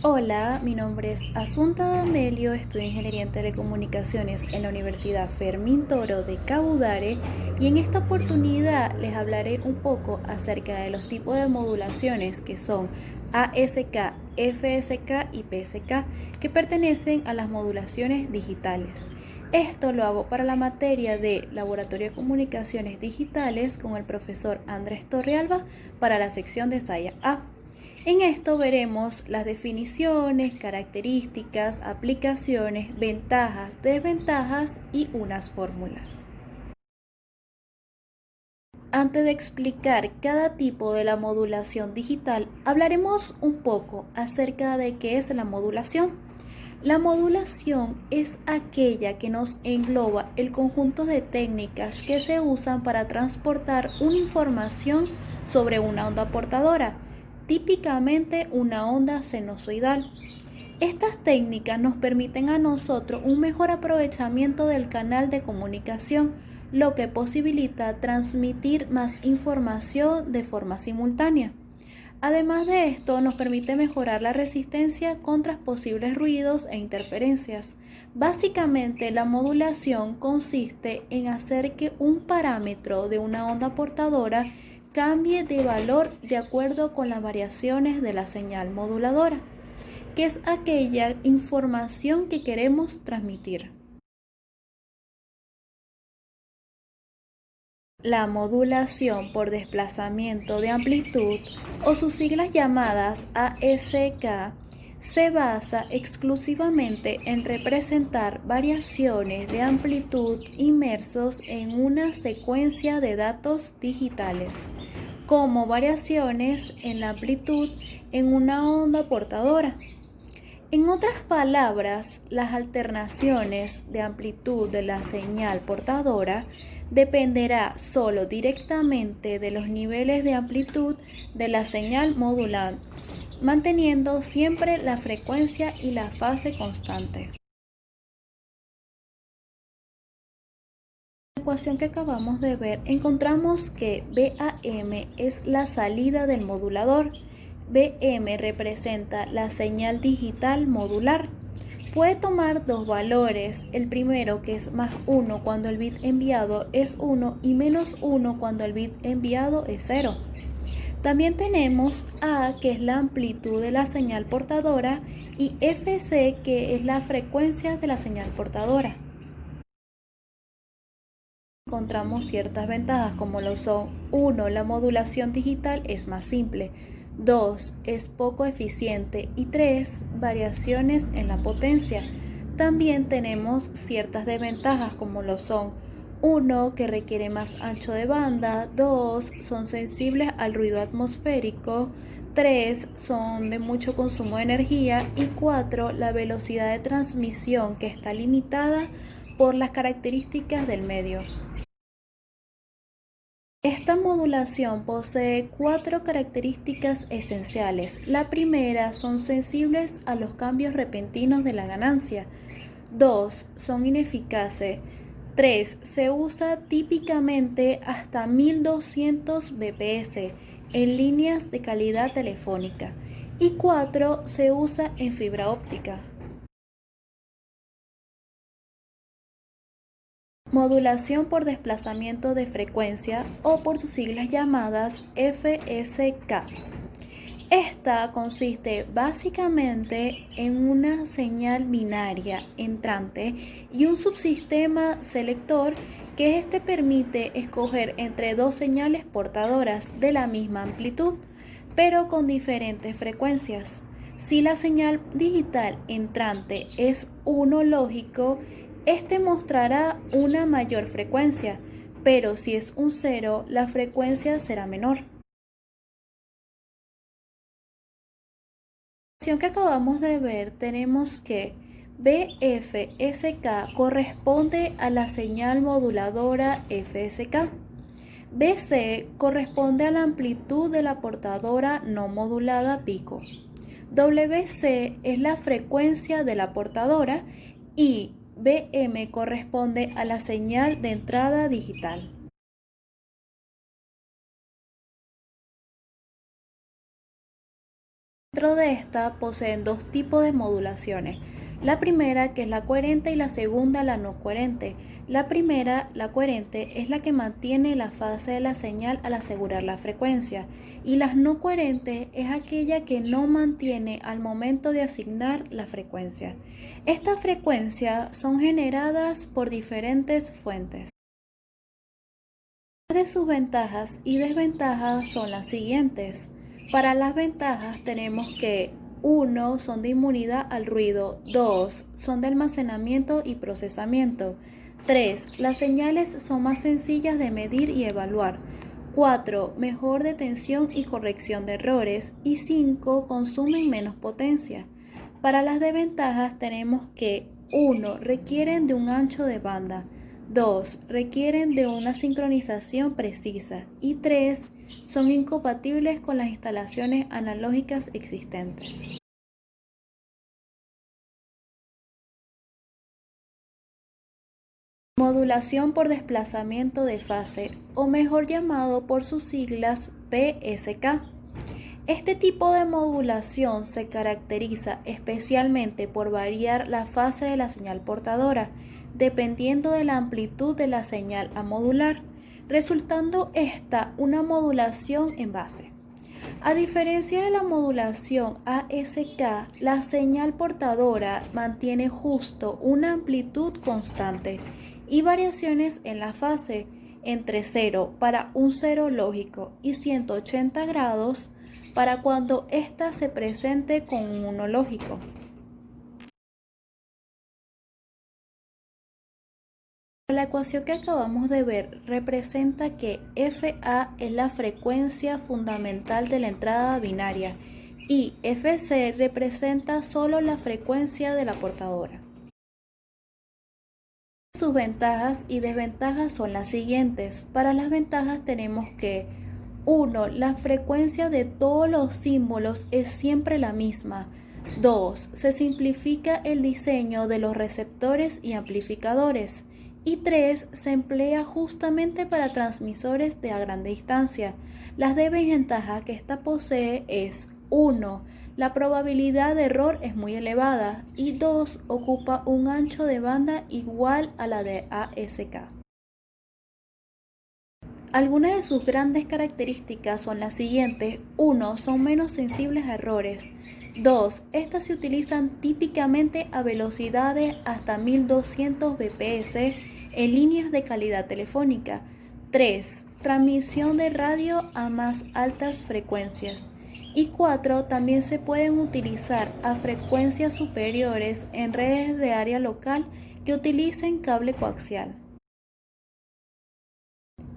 Hola, mi nombre es Asunta D'Amelio, estudio Ingeniería en Telecomunicaciones en la Universidad Fermín Toro de Cabudare y en esta oportunidad les hablaré un poco acerca de los tipos de modulaciones que son ASK, FSK y PSK que pertenecen a las modulaciones digitales. Esto lo hago para la materia de Laboratorio de Comunicaciones Digitales con el profesor Andrés Torrealba para la sección de SAIA A. En esto veremos las definiciones, características, aplicaciones, ventajas, desventajas y unas fórmulas. Antes de explicar cada tipo de la modulación digital, hablaremos un poco acerca de qué es la modulación. La modulación es aquella que nos engloba el conjunto de técnicas que se usan para transportar una información sobre una onda portadora, típicamente una onda sinusoidal. Estas técnicas nos permiten a nosotros un mejor aprovechamiento del canal de comunicación, lo que posibilita transmitir más información de forma simultánea. Además de esto, nos permite mejorar la resistencia contra posibles ruidos e interferencias. Básicamente, la modulación consiste en hacer que un parámetro de una onda portadora cambie de valor de acuerdo con las variaciones de la señal moduladora, que es aquella información que queremos transmitir. La modulación por desplazamiento de amplitud, o sus siglas llamadas ASK, se basa exclusivamente en representar variaciones de amplitud inmersos en una secuencia de datos digitales, como variaciones en la amplitud en una onda portadora. En otras palabras, las alternaciones de amplitud de la señal portadora dependerá solo directamente de los niveles de amplitud de la señal modulada, manteniendo siempre la frecuencia y la fase constante. En la ecuación que acabamos de ver, encontramos que BAM es la salida del modulador. BM representa la señal digital modular. Puede tomar dos valores, el primero que es más 1 cuando el bit enviado es 1 y menos 1 cuando el bit enviado es 0. También tenemos A, que es la amplitud de la señal portadora, y FC, que es la frecuencia de la señal portadora. Encontramos ciertas ventajas como lo son: 1. La modulación digital es más simple. 2. Es poco eficiente. Y 3. Variaciones en la potencia. También tenemos ciertas desventajas como lo son: 1. Que requiere más ancho de banda. 2. Son sensibles al ruido atmosférico. 3. Son de mucho consumo de energía. Y 4. La velocidad de transmisión, que está limitada por las características del medio. Esta modulación posee cuatro características esenciales. La primera, son sensibles a los cambios repentinos de la ganancia. 2. Son ineficaces. 3. Se usa típicamente hasta 1200 bps en líneas de calidad telefónica. Y 4. Se usa en fibra óptica. Modulación por desplazamiento de frecuencia, o por sus siglas llamadas FSK. Esta consiste básicamente en una señal binaria entrante y un subsistema selector, que permite escoger entre dos señales portadoras de la misma amplitud, pero con diferentes frecuencias. Si la señal digital entrante es uno lógico, mostrará una mayor frecuencia, pero si es un cero, la frecuencia será menor. En la ecuación que acabamos de ver, tenemos que BFSK corresponde a la señal moduladora FSK. BC corresponde a la amplitud de la portadora no modulada pico. WC es la frecuencia de la portadora y BM corresponde a la señal de entrada digital. Dentro de esta poseen dos tipos de modulaciones. La primera, que es la coherente, y la segunda, la no coherente. La primera, la coherente, es la que mantiene la fase de la señal al asegurar la frecuencia, y la no coherente es aquella que no mantiene al momento de asignar la frecuencia. Estas frecuencias son generadas por diferentes fuentes. De sus ventajas y desventajas son las siguientes. Para las ventajas tenemos que 1 son de inmunidad al ruido, 2 son de almacenamiento y procesamiento, 3 las señales son más sencillas de medir y evaluar, 4 mejor detención y corrección de errores y 5 consumen menos potencia. Para las desventajas tenemos que 1 requieren de un ancho de banda, 2 requieren de una sincronización precisa y 3 son incompatibles con las instalaciones analógicas existentes. Modulación por desplazamiento de fase, o mejor llamado por sus siglas PSK. Este tipo de modulación se caracteriza especialmente por variar la fase de la señal portadora, dependiendo de la amplitud de la señal a modular, resultando esta una modulación en base. A diferencia de la modulación ASK, la señal portadora mantiene justo una amplitud constante y variaciones en la fase entre 0 para un cero lógico y 180 grados para cuando ésta se presente con un 1 lógico. La ecuación que acabamos de ver representa que FA es la frecuencia fundamental de la entrada binaria y FC representa solo la frecuencia de la portadora. Sus ventajas y desventajas son las siguientes. Para las ventajas tenemos que 1. La frecuencia de todos los símbolos es siempre la misma. 2. Se simplifica el diseño de los receptores y amplificadores. Y 3. Se emplea justamente para transmisores de a gran distancia. Las desventajas que esta posee es 1. La probabilidad de error es muy elevada y 2. Ocupa un ancho de banda igual a la de ASK. Algunas de sus grandes características son las siguientes. 1. Son menos sensibles a errores. 2. Estas se utilizan típicamente a velocidades hasta 1200 bps en líneas de calidad telefónica. 3. Transmisión de radio a más altas frecuencias. Y 4. También se pueden utilizar a frecuencias superiores en redes de área local que utilicen cable coaxial.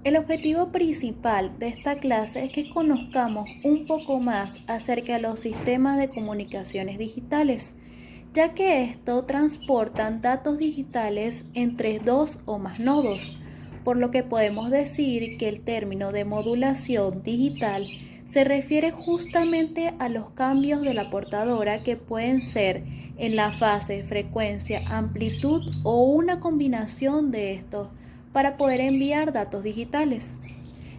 El objetivo principal de esta clase es que conozcamos un poco más acerca de los sistemas de comunicaciones digitales, ya que estos transportan datos digitales entre dos o más nodos, por lo que podemos decir que el término de modulación digital se refiere justamente a los cambios de la portadora que pueden ser en la fase, frecuencia, amplitud o una combinación de estos para poder enviar datos digitales.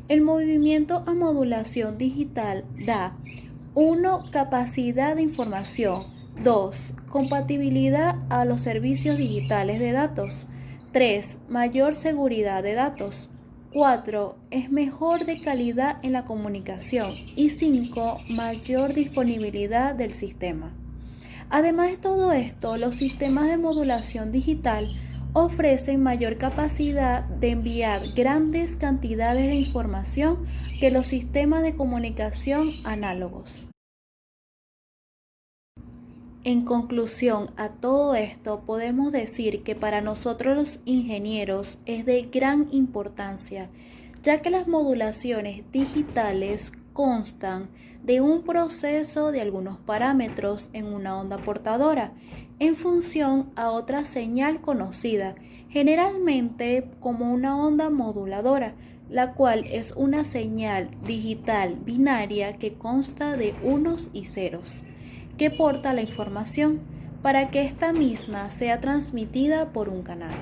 El movimiento a modulación digital da 1. Capacidad de información, 2. Compatibilidad a los servicios digitales de datos, 3. Mayor seguridad de datos, 4. Es mejor de calidad en la comunicación y 5. Mayor disponibilidad del sistema. Además de todo esto, los sistemas de modulación digital ofrecen mayor capacidad de enviar grandes cantidades de información que los sistemas de comunicación análogos. En conclusión a todo esto, podemos decir que para nosotros los ingenieros es de gran importancia, ya que las modulaciones digitales constan de un proceso de algunos parámetros en una onda portadora en función a otra señal conocida, generalmente como una onda moduladora, la cual es una señal digital binaria que consta de unos y ceros, que porta la información para que esta misma sea transmitida por un canal.